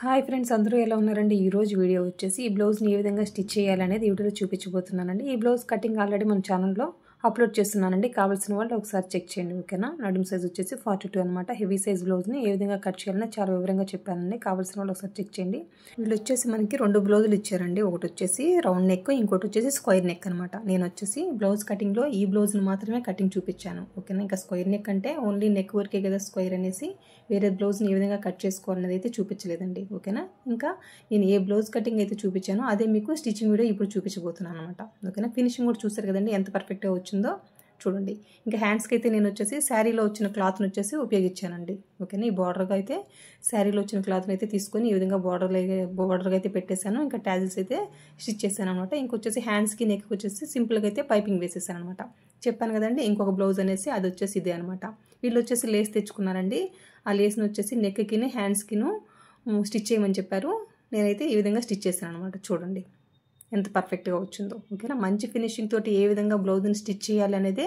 Hi friends, అందరూ ఎలా ఉన్నారండి? ఈ రోజు వీడియో వచ్చేసి ఈ బ్లౌజ్ని ఏ విధంగా స్టిచ్ చేయాలనేది వీడియోలో చూపించబోతున్నానండి. ఈ బ్లౌజ్ కటింగ్ ఆల్రెడీ మన ఛానల్లో అప్లోడ్ చేస్తున్నానండి. కావాల్సిన వాళ్ళు ఒకసారి చెక్ చేయండి, ఓకేనా? నడుము సైజ్ వచ్చేసి 42 అనమాట. హెవీ సైజ్ బ్లౌజ్ని ఏ విధంగా కట్ చేయాలని చాలా వివరంగా చెప్పానండి. కావాల్సిన వాళ్ళు ఒకసారి చెక్ చేయండి. వీళ్ళు వచ్చేసి మనకి 2 బ్లౌజులు ఇచ్చారండి. ఒకటి వచ్చేసి రౌండ్ నెక్, ఇంకోటి వచ్చేసి స్క్వేర్ నెక్ అనమాట. నేను వచ్చేసి బ్లౌజ్ కటింగ్లో ఈ బ్లౌజ్ని మాత్రమే కటింగ్ చూపించాను, ఓకేనా? ఇంకా స్క్వేర్ నెక్ అంటే ఓన్లీ నెక్ వరకే కదా స్క్వేర్ అనేసి వేరే బ్లౌజ్ని ఏ విధంగా కట్ చేసుకోవాలనేది అయితే చూపించలేదండి, ఓకేనా? ఇంకా నేను ఏ బ్లౌజ్ కటింగ్ అయితే చూపించానో అదే మీకు స్టిచ్చింగ్ వీడియో ఇప్పుడు చూపించబోతున్నాను అనమాట, ఓకేనా? ఫినిషింగ్ కూడా చూసారు కదండి ఎంత పర్ఫెక్ట్గా వచ్చిందో చూడండి. ఇంకా హ్యాండ్స్కి అయితే నేను వచ్చేసి శారీలో వచ్చిన క్లాత్ని వచ్చేసి ఉపయోగించానండి, ఓకేనా? ఈ బార్డర్గా అయితే శారీలో వచ్చిన క్లాత్ని అయితే తీసుకొని ఈ విధంగా బార్డర్గా అయితే పెట్టేశాను. ఇంకా ట్యాజిల్స్ అయితే స్టిచ్ చేశాను అనమాట. ఇంకొచ్చేసి హ్యాండ్స్కి నెక్కి వచ్చేసి సింపుల్గా అయితే పైపింగ్ వేసేసాను అనమాట. చెప్పాను కదండి ఇంకొక బ్లౌజ్ అనేసి, అది వచ్చేసి ఇదే అనమాట. వీళ్ళు వచ్చేసి లేస్ తెచ్చుకున్నారండి. ఆ లేస్ని వచ్చేసి నెక్కిను హ్యాండ్స్కిను స్టిచ్ చేయమని చెప్పారు. నేనైతే ఈ విధంగా స్టిచ్ చేశాను అనమాట. చూడండి ఎంత పర్ఫెక్ట్గా వచ్చిందో, ఓకేనా? మంచి ఫినిషింగ్ తోటి ఏ విధంగా బ్లౌజ్ని స్టిచ్ చేయాలి అనేది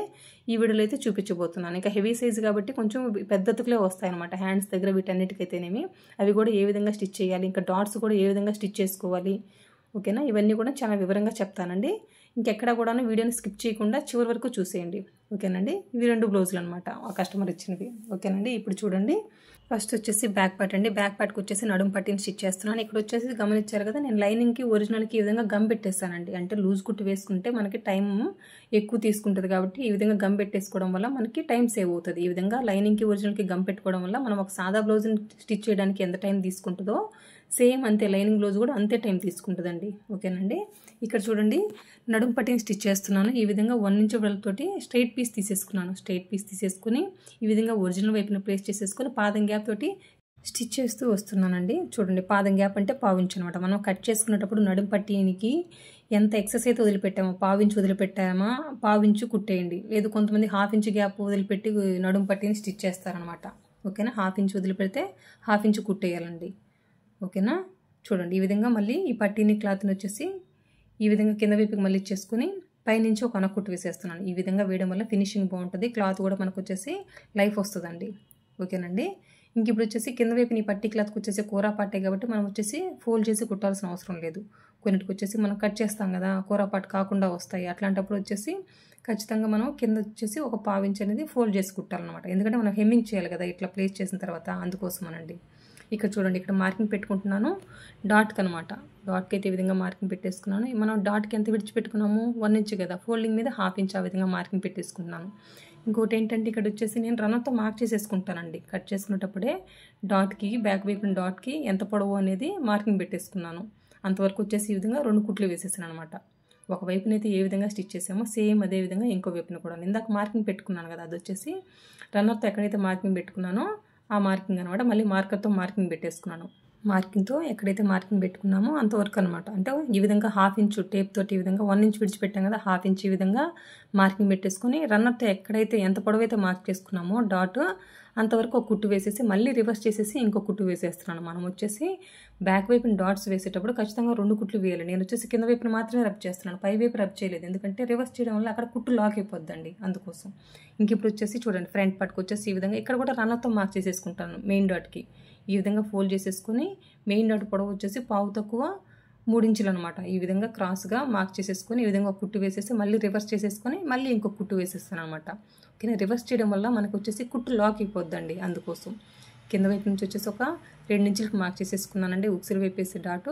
ఈ వీడియోలో అయితే చూపించబోతున్నాను. ఇంకా హెవీ సైజ్ కాబట్టి కొంచెం పెద్దతుకులే వస్తాయన్నమాట హ్యాండ్స్ దగ్గర. వీటన్నిటికైతేనేమి అవి కూడా ఏ విధంగా స్టిచ్ చేయాలి, ఇంకా డాట్స్ కూడా ఏ విధంగా స్టిచ్ చేసుకోవాలి, ఓకేనా? ఇవన్నీ కూడా చాలా వివరంగా చెప్తానండి. ఇంకెక్కడ కూడా వీడియోని స్కిప్ చేయకుండా చివరి వరకు చూసేయండి, ఓకేనండి? ఇవి 2 బ్లౌజులు అనమాట ఆ కస్టమర్ ఇచ్చినవి, ఓకేనండి? ఇప్పుడు చూడండి, ఫస్ట్ వచ్చేసి బ్యాక్ పార్ట్ అండి. బ్యాక్ పార్ట్కి వచ్చేసి నడుము పట్టిని స్టిచ్ చేస్తున్నాను. ఇక్కడ వచ్చేసి గమనించారు కదా, నేను లైనింగ్కి ఒరిజినల్కి ఈ విధంగా గమ్ పెట్టేస్తానండి. అంటే లూజ్ కుట్టు వేసుకుంటే మనకి టైం ఎక్కువ తీసుకుంటుంది కాబట్టి ఈ విధంగా గమ్ పెట్టేసుకోవడం వల్ల మనకి టైం సేవ్ అవుతుంది. ఈ విధంగా లైనింగ్కి ఒరిజినల్కి గమ్ పెట్టుకోవడం వల్ల మనం ఒక సాదా బ్లౌజ్ని స్టిచ్ చేయడానికి ఎంత టైం తీసుకుంటుందో సేమ్ అంతే లైనింగ్ బ్లౌజ్ కూడా అంతే టైం తీసుకుంటుందండి, ఓకేనండి? ఇక్కడ చూడండి, నడుము పట్టిని స్టిచ్ చేస్తున్నాను. ఈ విధంగా 1 ఇంచ్ వెడల్పుతోటి స్ట్రైట్ పీస్ తీసేసుకున్నాను. స్ట్రైట్ పీస్ తీసేసుకుని ఈ విధంగా ఒరిజినల్ వైపున ప్లేస్ చేసేసుకొని పాదం గ్యాప్ తోటి స్టిచ్ చేస్తూ వస్తున్నానండి. చూడండి, పాదం గ్యాప్ అంటే పావించు అనమాట. మనం కట్ చేసుకునేటప్పుడు నడుము పట్టీనికి ఎంత ఎక్సెస్ అయితే వదిలిపెట్టామో, పావించి వదిలిపెట్టామా పావించు కుట్టేయండి. లేదు కొంతమంది హాఫ్ ఇంచ్ గ్యాప్ వదిలిపెట్టి నడుము పట్టీని స్టిచ్ చేస్తారనమాట, ఓకేనా? హాఫ్ ఇంచ్ వదిలిపెడితే హాఫ్ ఇంచ్ కుట్టేయాలండి, ఓకేనా? చూడండి, ఈ విధంగా మళ్ళీ ఈ పట్టీని క్లాత్ని వచ్చేసి ఈ విధంగా కింద వైపుకి మళ్ళీ ఇచ్చేసుకుని పైనుంచి ఒక కుట్టు వేసేస్తున్నాను. ఈ విధంగా వేయడం వల్ల ఫినిషింగ్ బాగుంటుంది, క్లాత్ కూడా మనకు వచ్చేసి లైఫ్ వస్తుందండి, ఓకేనండి? ఇంక ఇప్పుడు వచ్చేసి కింద వైపుని పట్టీ క్లాత్కి వచ్చేసి కూర పాటే కాబట్టి మనం వచ్చేసి ఫోల్డ్ చేసి కుట్టాల్సిన అవసరం లేదు. కొన్నిటికి వచ్చేసి మనం కట్ చేస్తాం కదా, కూర పాటు కాకుండా వస్తాయి. అట్లాంటప్పుడు వచ్చేసి ఖచ్చితంగా మనం కింద వచ్చేసి ఒక పావించి అనేది ఫోల్డ్ చేసి కుట్టాలన్నమాట. ఎందుకంటే మనం హెమ్మింగ్ చేయాలి కదా ఇట్లా ప్లేస్ చేసిన తర్వాత, అందుకోసమనండి. ఇక్కడ చూడండి, ఇక్కడ మార్కింగ్ పెట్టుకుంటున్నాను డాట్కి అనమాట. డాట్కి అయితే ఈ విధంగా మార్కింగ్ పెట్టేసుకున్నాను. మనం డాట్కి ఎంత విడిచిపెట్టుకున్నాము, 1 ఇంచ్ కదా, ఫోల్డింగ్ మీద హాఫ్ ఇంచ్ ఆ విధంగా మార్కింగ్ పెట్టేసుకుంటున్నాను. ఇంకోటి ఏంటంటే ఇక్కడ వచ్చేసి నేను రన్నర్తో మార్క్ చేసేసుకుంటానండి. కట్ చేసుకునేటప్పుడే డాట్కి బ్యాక్ వైపున డాట్కి ఎంత పొడవు అనేది మార్కింగ్ పెట్టేసుకున్నాను. అంతవరకు వచ్చేసి ఈ విధంగా 2 కుట్లు వేసేసాను అనమాట. ఒక వైపునైతే ఏ విధంగా స్టిచ్ చేసామో సేమ్ అదే విధంగా ఇంకో వైపున కూడా ఇందాక మార్కింగ్ పెట్టుకున్నాను కదా, అది వచ్చేసి రన్నర్తో ఎక్కడైతే మార్కింగ్ పెట్టుకున్నానో ఆ మార్కింగ్ అనమాట. మళ్ళీ మార్కర్తో మార్కింగ్ పెట్టేసుకున్నాను. మార్కింగ్తో ఎక్కడైతే మార్కింగ్ పెట్టుకున్నామో అంతవరకు అనమాట. అంటే ఈ విధంగా హాఫ్ ఇంచు టేప్ తోటి ఈ విధంగా 1 ఇంచ్ విడిచిపెట్టాం కదా, హాఫ్ ఇంచ్ ఈ విధంగా మార్కింగ్ పెట్టేసుకుని రన్నర్తో ఎక్కడైతే ఎంత పొడవైతే మార్క్ చేసుకున్నామో డాట్ అంతవరకు ఒక కుట్టు వేసేసి మళ్ళీ రివర్స్ చేసేసి ఇంకో కుట్టు వేసేస్తున్నాను. మనం వచ్చేసి బ్యాక్ వైపున డాట్స్ వేసేటప్పుడు ఖచ్చితంగా 2 కుట్లు వేయాలి. నేను వచ్చేసి కింద వైపున మాత్రమే రబ్ చేస్తున్నాను, పై వైపు రబ్ చేయలేదు. ఎందుకంటే రివర్స్ చేయడం వల్ల అక్కడ కుట్టు లాక్ అయిపోద్దండి, అందుకోసం. ఇంక ఇప్పుడు వచ్చేసి చూడండి, ఫ్రంట్ పార్ట్కి వచ్చేసి ఈ విధంగా ఇక్కడ కూడా రన్నర్తో మార్క్ చేసేసుకుంటాను. మెయిన్ డాట్కి ఈ విధంగా ఫోల్డ్ చేసేసుకుని మెయిన్ డాట్ పొడవు వచ్చేసి పావు తక్కువ 3 ఇంచులు అనమాట. ఈ విధంగా క్రాస్గా మార్క్ చేసేసుకొని ఈ విధంగా ఒక కుట్టు వేసేసి మళ్ళీ రివర్స్ చేసేసుకొని మళ్ళీ ఇంకొక కుట్టు వేసేస్తాను అనమాట. ఓకేనా? రివర్స్ చేయడం వల్ల మనకు వచ్చేసి కుట్టు లాక్ అయిపోద్దండి, అందుకోసం. కింద వైపు నుంచి వచ్చేసి ఒక 2 ఇంచులకు మార్క్ చేసేసుకున్నానండి. ఉక్సిరి వైపు వేసే డాటు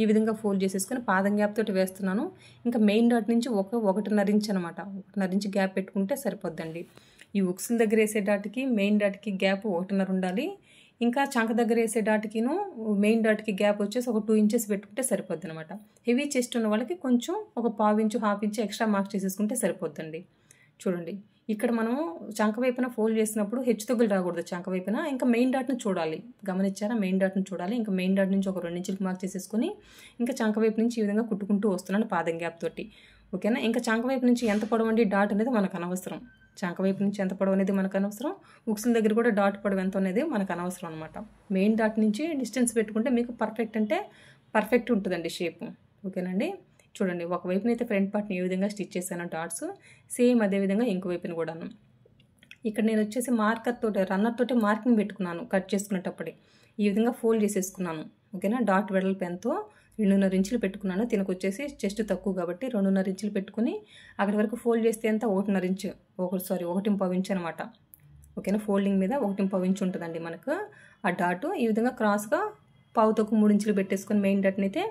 ఈ విధంగా ఫోల్డ్ చేసేసుకొని పాదం గ్యాప్ తోటి వేస్తున్నాను. ఇంకా మెయిన్ డాట్ నుంచి 1.5 ఇంచ్ అనమాట, 1.5 ఇంచ్ గ్యాప్ పెట్టుకుంటే సరిపోద్దండి. ఈ ఉక్సిల దగ్గర వేసే డాట్కి మెయిన్ డాట్కి గ్యాప్ 1.5 ఉండాలి. ఇంకా చంక దగ్గర వేసే డాట్కిను మెయిన్ డాట్కి గ్యాప్ వచ్చేసి ఒక 2 ఇంచెస్ పెట్టుకుంటే సరిపోద్ది అనమాట. హెవీ చెస్ట్ ఉన్న వాళ్ళకి కొంచెం ఒక పావు inch half inch extra mark చేసేసుకుంటే సరిపోద్దండి. చూడండి, ఇక్కడ మనము చంక వైపున ఫోల్డ్ చేసినప్పుడు హెచ్చుతగ్గులు రాకూడదు చంక వైపున. ఇంకా మెయిన్ డాట్ను చూడాలి, గమనించారా? మెయిన్ డాట్ను చూడాలి. ఇంకా మెయిన్ డాట్ నుంచి ఒక 2 ఇంచులకు మార్క్ చేసేసుకొని ఇంకా చంక వైపు నుంచి ఈ విధంగా కుట్టుకుంటూ వస్తున్నాను పాదం గ్యాప్ తోటి, ఓకేనా? ఇంకా చంక వైపు నుంచి ఎంత పొడవు అండి డాట్ అనేది మనకు అనవసరం. చంక వైపు నుంచి ఎంత పొడవు అనేది మనకు అనవసరం. ఉక్సుల దగ్గర కూడా డాట్ పొడవు ఎంత అనేది మనకు అనవసరం అనమాట. మెయిన్ డాట్ నుంచి డిస్టెన్స్ పెట్టుకుంటే మీకు పర్ఫెక్ట్ అంటే పర్ఫెక్ట్ ఉంటుందండి షేపు, ఓకేనండి? చూడండి, ఒకవైపునైతే ఫ్రంట్ పార్ట్ని ఏ విధంగా స్టిచ్ చేశాను డాట్స్, సేమ్ అదే విధంగా ఇంకో వైపున కూడాను. ఇక్కడ నేను వచ్చేసి మార్కర్ తోటి రన్నర్ తోటి మార్కింగ్ పెట్టుకున్నాను కట్ చేసుకునేటప్పుడే. ఈ విధంగా ఫోల్డ్ చేసేసుకున్నాను, ఓకేనా. డాట్ వెడల్పు ఎంతో 2.5 ఇంచులు పెట్టుకున్నాను. తినకు వచ్చేసి చెస్ట్ తక్కువ కాబట్టి 2.5 ఇంచులు పెట్టుకుని అక్కడి వరకు ఫోల్డ్ చేస్తే ఎంత 1.5 ఇంచు 1.5 ఇంచు అనమాట. ఓకేనా. ఫోల్డింగ్ మీద 1.5 ఇంచు ఉంటుందండి మనకు ఆ డాటు. ఈ విధంగా క్రాస్గా 2.5 ఇంచులు పెట్టేసుకొని మెయిన్ డాట్ని అయితే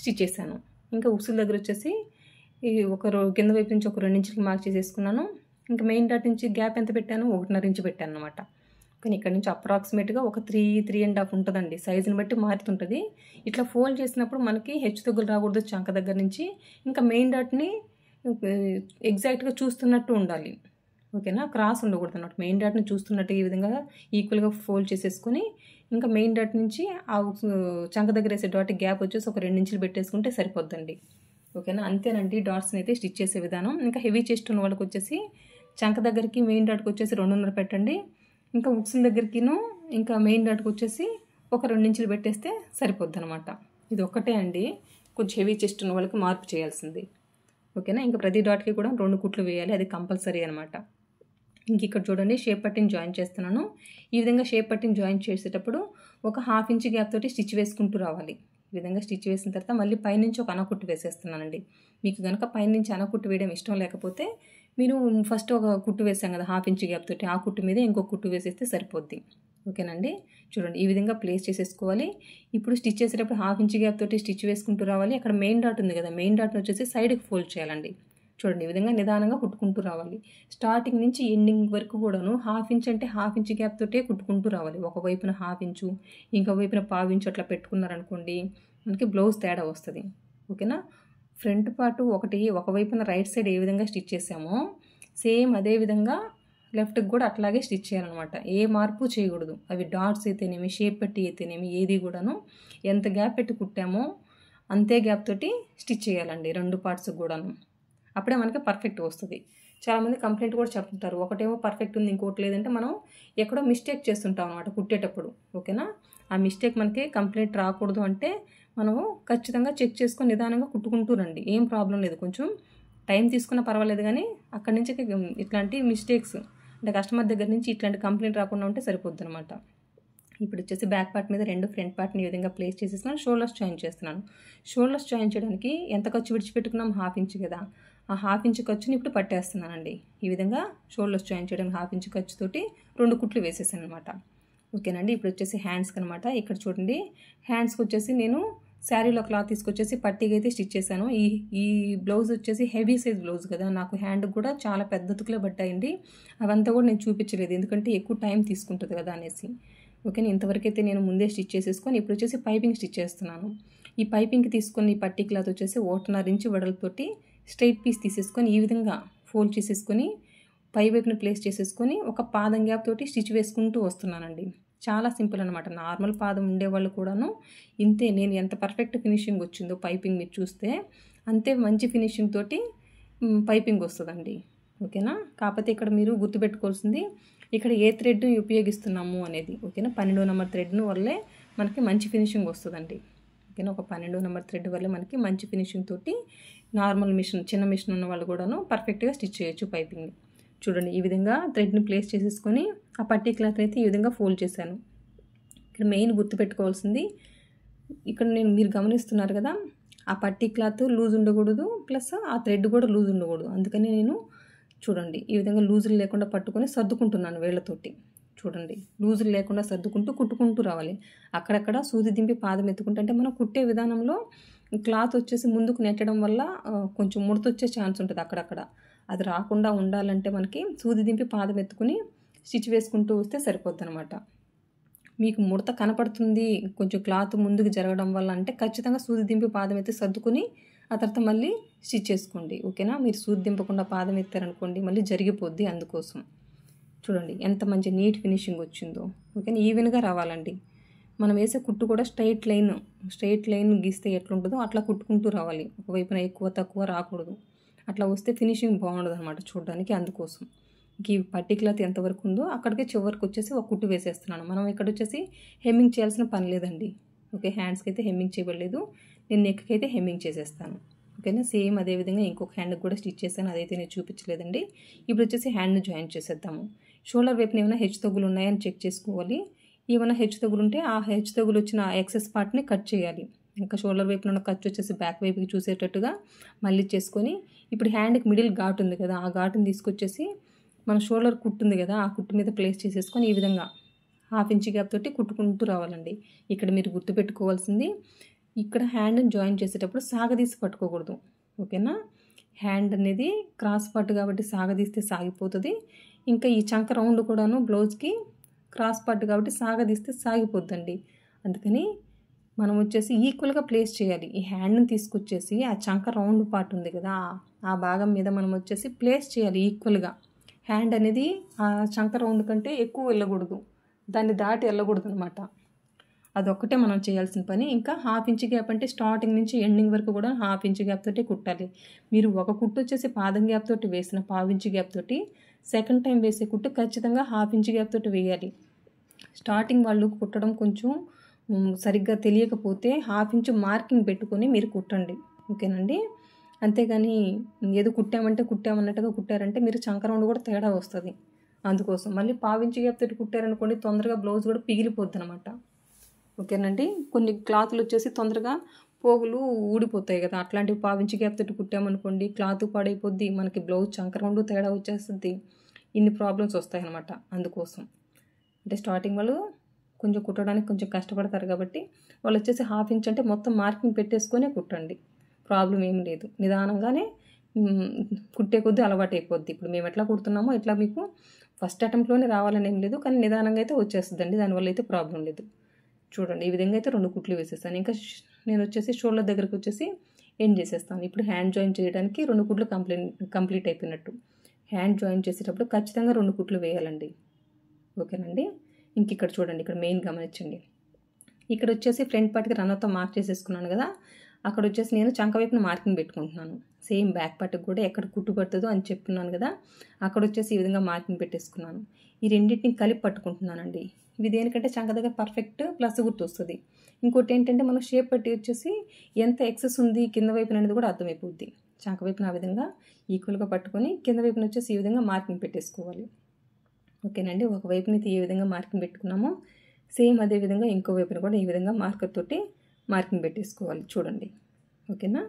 స్టిచ్ చేశాను. ఇంకా ఉక్సుల దగ్గర వచ్చేసి ఈ కింద వైపు నుంచి ఒక 2 ఇంచులకి మార్క్ చేసేసుకున్నాను. ఇంకా మెయిన్ డాట్ నుంచి గ్యాప్ ఎంత పెట్టాను, 1.5 ఇంచు పెట్టాను అనమాట. కానీ ఇక్కడ నుంచి అప్రాక్సిమేట్గా ఒక 3.5 ఉంటుందండి. సైజుని బట్టి మారుతుంటుంది. ఇట్లా ఫోల్డ్ చేసినప్పుడు మనకి హెచ్చు తగ్గులు రాకూడదు చంక దగ్గర నుంచి. ఇంకా మెయిన్ డాట్ని ఎగ్జాక్ట్గా చూస్తున్నట్టు ఉండాలి. ఓకేనా. క్రాస్ ఉండకూడదు అన్నమాట. మెయిన్ డాట్ని చూస్తున్నట్టు ఈ విధంగా ఈక్వల్గా ఫోల్డ్ చేసేసుకొని ఇంకా మెయిన్ డాట్ నుంచి ఆ చంక దగ్గర వేసే డాట్ గ్యాప్ వచ్చేసి ఒక 2 ఇంచులు పెట్టేసుకుంటే సరిపోద్దండి. ఓకేనా. అంతేనండి డాట్స్ని అయితే స్టిచ్ చేసే విధానం. ఇంకా హెవీ చెస్ట్ ఉన్న వాళ్ళకి వచ్చేసి చంక దగ్గరికి మెయిన్ డాట్కి వచ్చేసి 2.5 పెట్టండి. ఇంకా ఉక్సుల దగ్గరికిను ఇంకా మెయిన్ డాట్కి వచ్చేసి ఒక 2 ఇంచులు పెట్టేస్తే సరిపోద్ది అనమాట. ఇది ఒక్కటే అండి కొంచెం హెవీ చెస్ట్ ఉన్న వాళ్ళకి మార్పు చేయాల్సింది. ఓకేనా. ఇంకా ప్రతి డాట్కి కూడా 2 కుట్లు వేయాలి, అది కంపల్సరీ అనమాట. ఇంక ఇక్కడ చూడండి షేప్ పట్టిని జాయిన్ చేస్తున్నాను. ఈ విధంగా షేప్ పట్టిని జాయిన్ చేసేటప్పుడు ఒక 1/2 ఇంచ్ గ్యాప్ తోటి స్టిచ్ వేసుకుంటూ రావాలి. ఈ విధంగా స్టిచ్ వేసిన తర్వాత మళ్ళీ పైనుంచి ఒక అనకుట్టు వేసేస్తున్నానండి. మీకు కనుక పైనుంచి అనకుట్టు వేయడం ఇష్టం లేకపోతే మీరు ఫస్ట్ ఒక కుట్టు వేసాం కదా 1/2 ఇంచ్ గ్యాప్ తోటి, ఆ కుట్టు మీద ఇంకో కుట్టు వేసేస్తే సరిపోద్ది. ఓకేనండి. చూడండి ఈ విధంగా ప్లేస్ చేసేసుకోవాలి. ఇప్పుడు స్టిచ్ చేసేటప్పుడు 1/2 ఇంచ్ గ్యాప్ తోటి స్టిచ్ వేసుకుంటూ రావాలి. అక్కడ మెయిన్ డాట్ ఉంది కదా, మెయిన్ డాట్ని వచ్చేసి సైడ్కి ఫోల్డ్ చేయాలండి. చూడండి ఈ విధంగా నిదానంగా కుట్టుకుంటూ రావాలి. స్టార్టింగ్ నుంచి ఎండింగ్ వరకు కూడాను 1/2 ఇంచ్ అంటే 1/2 ఇంచ్ గ్యాప్ తోటే కుట్టుకుంటూ రావాలి. ఒకవైపున 1/2 ఇంచు ఇంకో వైపున 1/4 ఇంచు అట్లా పెట్టుకున్నారనుకోండి మనకి బ్లౌజ్ తేడా వస్తుంది. ఓకేనా. ఫ్రంట్ పార్ట్ ఒకవైపున రైట్ సైడ్ ఏ విధంగా స్టిచ్ చేసామో సేమ్ అదే విధంగా లెఫ్ట్కి కూడా అట్లాగే స్టిచ్ చేయాలన్నమాట. ఏ మార్పు చేయకూడదు. అవి డాట్స్ అయితేనేమి షేప్ పట్టి అయితేనేమి ఏది కూడాను ఎంత గ్యాప్ పెట్టి కుట్టామో అంతే గ్యాప్ తోటి స్టిచ్ చేయాలండి 2 పార్ట్స్ కూడాను. అప్పుడే మనకి పర్ఫెక్ట్ వస్తుంది. చాలామంది కంప్లైంట్ కూడా చెప్తుంటారు, ఒకటేమో పర్ఫెక్ట్ ఉంది ఇంకోటి లేదంటే మనం ఎక్కడో మిస్టేక్ చేస్తుంటాం అనమాట కుట్టేటప్పుడు. ఓకేనా. ఆ మిస్టేక్ మనకి కంప్లైంట్ రాకూడదు అంటే మనము ఖచ్చితంగా చెక్ చేసుకొని నిదానంగా కుట్టుకుంటూ రండి. ఏం ప్రాబ్లం లేదు. కొంచెం టైం తీసుకున్నా పర్వాలేదు, కానీ అక్కడి నుంచి ఇట్లాంటి మిస్టేక్స్ అంటే కస్టమర్ దగ్గర నుంచి ఇట్లాంటి కంప్లైంట్ రాకుండా ఉంటే సరిపోద్ది అనమాట. ఇప్పుడు వచ్చేసి బ్యాక్ పార్ట్ మీద 2 ఫ్రంట్ పార్ట్ని ఈ విధంగా ప్లేస్ చేసేస్తున్నాను. షోల్డర్స్ జాయిన్ చేస్తున్నాను. షోల్డర్స్ జాయిన్ చేయడానికి ఎంత ఖర్చు విడిచిపెట్టుకున్నాం, 1/2 ఇంచ్ కదా, ఆ 1/2 ఇంచ్ ఖర్చుని ఇప్పుడు పట్టేస్తున్నానండి. ఈ విధంగా షోల్డర్స్ జాయిన్ చేయడానికి 1/2 ఇంచ్ ఖర్చుతోటి 2 కుట్లు వేసేసాను అనమాట. ఓకేనండి. ఇప్పుడు వచ్చేసి హ్యాండ్స్కి అనమాట. ఇక్కడ చూడండి హ్యాండ్స్కి వచ్చేసి నేను శారీలో క్లాత్ తీసుకొచ్చేసి పట్టీగా అయితే స్టిచ్ చేశాను. ఈ బ్లౌజ్ వచ్చేసి హెవీ సైజ్ బ్లౌజ్ కదా, నాకు హ్యాండ్కి కూడా చాలా పెద్ద తుకులే పట్టాయండి. అవంతా కూడా నేను చూపించలేదు ఎందుకంటే ఎక్కువ టైం తీసుకుంటుంది కదా అనేసి. ఓకేనా. ఇంతవరకు అయితే నేను ముందే స్టిచ్ చేసేసుకొని ఇప్పుడు వచ్చేసి పైపింగ్ స్టిచ్ చేస్తున్నాను. ఈ పైపింగ్కి తీసుకొని ఈ పట్టీ క్లాత్ వచ్చేసి 1.5 ఇంచ్ వెడల్పుతోటి స్ట్రైట్ పీస్ తీసేసుకొని ఈ విధంగా ఫోల్డ్ చేసేసుకొని పై వైపున ప్లేస్ చేసేసుకొని ఒక పాదం గ్యాప్ తోటి స్టిచ్ వేసుకుంటూ వస్తున్నానండి. చాలా సింపుల్ అనమాట. నార్మల్ పాదం ఉండేవాళ్ళు కూడాను ఇంతే. నేను ఎంత పర్ఫెక్ట్ ఫినిషింగ్ వచ్చిందో పైపింగ్ మీరు చూస్తే అంతే మంచి ఫినిషింగ్ తోటి పైపింగ్ వస్తుందండి. ఓకేనా. కాకపోతే ఇక్కడ మీరు గుర్తుపెట్టుకోవాల్సింది ఇక్కడ ఏ థ్రెడ్ ఉపయోగిస్తున్నాము అనేది. ఓకేనా. 12వ నెంబర్ థ్రెడ్ను వల్లే మనకి మంచి ఫినిషింగ్ వస్తుందండి. ఓకేనా. ఒక 12వ నెంబర్ థ్రెడ్ వల్లే మనకి మంచి ఫినిషింగ్ తోటి నార్మల్ మిషన్ చిన్న మిషన్ ఉన్న వాళ్ళు కూడాను పర్ఫెక్ట్గా స్టిచ్ చేయొచ్చు పైపింగ్. చూడండి ఈ విధంగా థ్రెడ్ని ప్లేస్ చేసేసుకొని ఆ పట్టీ క్లాత్ అయితే ఈ విధంగా ఫోల్డ్ చేశాను. ఇక్కడ మెయిన్ గుర్తుపెట్టుకోవాల్సింది ఇక్కడ మీరు గమనిస్తున్నారు కదా, ఆ పట్టీ క్లాత్ లూజ్ ఉండకూడదు, ప్లస్ ఆ థ్రెడ్ కూడా లూజ్ ఉండకూడదు. అందుకని నేను చూడండి ఈ విధంగా లూజులు లేకుండా పట్టుకొని సర్దుకుంటున్నాను వేళ్ళతోటి. చూడండి లూజులు లేకుండా సర్దుకుంటూ కుట్టుకుంటూ రావాలి. అక్కడక్కడ సూది దింపి పాదం ఎత్తుకుంటే అంటే మనం కుట్టే విధానంలో క్లాత్ వచ్చేసి ముందుకు నెట్టడం వల్ల కొంచెం ముడతొచ్చే ఛాన్స్ ఉంటుంది అక్కడక్కడ. అది రాకుండా ఉండాలంటే మనకి సూది దింపి పాదం ఎత్తుకుని స్టిచ్ వేసుకుంటూ వస్తే సరిపోద్ది అనమాట. మీకు ముడత కనపడుతుంది కొంచెం క్లాత్ ముందుకు జరగడం వల్ల అంటే ఖచ్చితంగా సూది దింపి పాదం ఎత్తి సర్దుకుని ఆ తర్వాత మళ్ళీ స్టిచ్ చేసుకోండి. ఓకేనా. మీరు సూది దింపకుండా పాదం ఎత్తారనుకోండి మళ్ళీ జరిగిపోద్ది. అందుకోసం చూడండి ఎంత మంచి నీట్ ఫినిషింగ్ వచ్చిందో. ఓకేనా. ఈవెన్గా రావాలండి. మనం వేసే కుట్టు కూడా స్ట్రైట్ లైన్ గీస్తే ఎట్లుంటుందో అట్లా కుట్టుకుంటూ రావాలి. ఒకవైపున ఎక్కువ తక్కువ రాకూడదు. అట్లా వస్తే ఫినిషింగ్ బాగుండదు అనమాట చూడడానికి. అందుకోసం ఈ పట్టీ క్లాత్ ఎంతవరకు ఉందో అక్కడికి చివరికి వచ్చేసి ఒక కుట్టు వేసేస్తున్నాను. మనం ఇక్కడ వచ్చేసి హెమ్మింగ్ చేయాల్సిన పని లేదండి. ఓకే. హ్యాండ్స్కి అయితే హెమ్మింగ్ చేయబడలేదు. నేను నెక్కి అయితే హెమ్మింగ్ చేసేస్తాను. ఓకేనా. సేమ్ అదేవిధంగా ఇంకొక హ్యాండ్కి కూడా స్టిచ్ చేశాను, అదైతే నేను చూపించలేదండి. ఇప్పుడు వచ్చేసి హ్యాండ్ని జాయిన్ చేసేద్దాము. షోల్డర్ వైపున ఏమైనా హెచ్చు తగ్గులు ఉన్నాయని చెక్ చేసుకోవాలి. ఏమైనా హెచ్చు తగులు ఉంటే ఆ హెచ్చు తగులు వచ్చిన ఎక్సెస్ పార్ట్ని కట్ చేయాలి. ఇంకా షోల్డర్ వైపున ఉన్న ఖర్చు వచ్చేసి బ్యాక్ వైపుకి చూసేటట్టుగా మళ్ళీ చేసుకొని, ఇప్పుడు హ్యాండ్కి మిడిల్ ఘాట్ ఉంది కదా, ఆ ఘాటుని తీసుకొచ్చేసి మన షోల్డర్ కుట్టు ఉంది కదా, ఆ కుట్టు మీద ప్లేస్ చేసేసుకొని ఈ విధంగా 1/2 ఇంచ్ గ్యాప్ తోటి కుట్టుకుంటూ రావాలండి. ఇక్కడ మీరు గుర్తుపెట్టుకోవాల్సింది, ఇక్కడ హ్యాండ్ని జాయిన్ చేసేటప్పుడు సాగదీసి పట్టుకోకూడదు. ఓకేనా? హ్యాండ్ అనేది క్రాస్ పార్ట్ కాబట్టి సాగదీస్తే సాగిపోతుంది. ఇంకా ఈ చంక రౌండ్ కూడాను బ్లౌజ్కి క్రాస్ పార్ట్ కాబట్టి సాగదీస్తే సాగిపోద్దండి. అందుకని మనం వచ్చేసి ఈక్వల్గా ప్లేస్ చేయాలి. ఈ హ్యాండ్ని తీసుకొచ్చేసి ఆ చంక రౌండ్ పార్ట్ ఉంది కదా, ఆ భాగం మీద మనం వచ్చేసి ప్లేస్ చేయాలి ఈక్వల్గా. హ్యాండ్ అనేది ఆ చంక రౌండ్ కంటే ఎక్కువ వెళ్ళకూడదు, దాన్ని దాటి వెళ్ళకూడదు అనమాట. అదొక్కటే మనం చేయాల్సిన పని. ఇంకా 1/2 ఇంచ్ గ్యాప్ అంటే స్టార్టింగ్ నుంచి ఎండింగ్ వరకు కూడా 1/2 ఇంచ్ గ్యాప్ తోటి కుట్టాలి. మీరు ఒక కుట్టు వచ్చేసి పాదం గ్యాప్ తోటి వేసిన 1/2 ఇంచ్ గ్యాప్ తోటి సెకండ్ టైం వేసే కుట్టు ఖచ్చితంగా 1/2 ఇంచ్ గ్యాప్ తోటి వేయాలి. స్టార్టింగ్ వాళ్ళు కుట్టడం కొంచెం సరిగ్గా తెలియకపోతే 1/2 ఇంచ్ మార్కింగ్ పెట్టుకొని మీరు కుట్టండి. ఓకేనండి? అంతేగాని ఏదో కుట్టామన్నట్టుగా కుట్టారంటే మీరు చంక రౌండ్ కూడా తేడా వస్తుంది. అందుకోసం మళ్ళీ 1/2 ఇంచ్ గ్యాప్ తోటి కుట్టారనుకోండి, తొందరగా బ్లౌజ్ కూడా పిగిలిపోద్ది అనమాట. ఓకేనండి? కొన్ని క్లాతులు వచ్చేసి తొందరగా పోగులు ఊడిపోతాయి కదా, అట్లాంటివి 1/2 ఇంచ్ గ్యాప్ తోటి కుట్టామనుకోండి క్లాత్ పాడైపోద్ది, మనకి బ్లౌజ్ చంక రౌండ్ తేడా వచ్చేస్తుంది, ఇన్ని ప్రాబ్లమ్స్ వస్తాయి అన్నమాట. అందుకోసం అంటే స్టార్టింగ్ వాళ్ళు కొంచెం కుట్టడానికి కొంచెం కష్టపడతారు కాబట్టి వాళ్ళు వచ్చేసి 1/2 ఇంచ్ అంటే మొత్తం మార్కింగ్ పెట్టేసుకొని కుట్టండి, ప్రాబ్లం ఏం లేదు. నిదానంగానే కుట్టే కొద్దీ అలవాటు అయిపోద్ది. ఇప్పుడు మేము ఎట్లా కుడుతున్నామో ఇట్లా మీకు ఫస్ట్ అటెంప్ట్లోనే రావాలని ఏం లేదు, కానీ నిదానంగా అయితే వచ్చేస్తుందండి, దానివల్ల అయితే ప్రాబ్లం లేదు. చూడండి, ఈ విధంగా అయితే 2 కుట్లు వేసేస్తాను. ఇంకా నేను వచ్చేసి షోల్డర్ దగ్గరకు వచ్చేసి ఎండ్ చేసేస్తాను. ఇప్పుడు హ్యాండ్ జాయిన్ చేయడానికి 2 కుట్లు కంప్లీట్ అయిపోయినట్టు. హ్యాండ్ జాయిన్ చేసేటప్పుడు ఖచ్చితంగా 2 కుట్లు వేయాలండి. ఓకేనండి? ఇంక ఇక్కడ చూడండి, ఇక్కడ మెయిన్ గమనించండి. ఇక్కడ వచ్చేసి ఫ్రంట్ పార్ట్కి రన్నర్తో మార్క్ చేసేసుకున్నాను కదా, అక్కడ వచ్చేసి నేను చంక వైపున మార్కింగ్ పెట్టుకుంటున్నాను. సేమ్ బ్యాక్ పార్ట్కి కూడా ఎక్కడ కుట్టు పడుతుందో అని చెప్తున్నాను కదా, అక్కడ వచ్చేసి ఈ విధంగా మార్కింగ్ పెట్టేసుకున్నాను. ఈ రెండింటిని కలిపి పట్టుకుంటున్నానండి. ఇవి దేనికంటే చంక దగ్గర పర్ఫెక్ట్ ప్లస్ గుర్తు వస్తుంది. ఇంకోటి ఏంటంటే మనం షేప్ పట్టి వచ్చేసి ఎంత ఎక్సెస్ ఉంది కింద వైపున అనేది కూడా అర్థమైపోద్ది. చంక వైపున ఆ విధంగా ఈక్వల్గా పట్టుకొని కింద వైపున వచ్చేసి ఈ విధంగా మార్కింగ్ పెట్టేసుకోవాలి. ఓకేనండి? ఒక వైపునైతే ఏ విధంగా మార్కింగ్ పెట్టుకున్నామో సేమ్ అదే విధంగా ఇంకో వైపున కూడా ఈ విధంగా మార్కర్ తోటి మార్కింగ్ పెట్టేసుకోవాలి. చూడండి, ఓకేనా?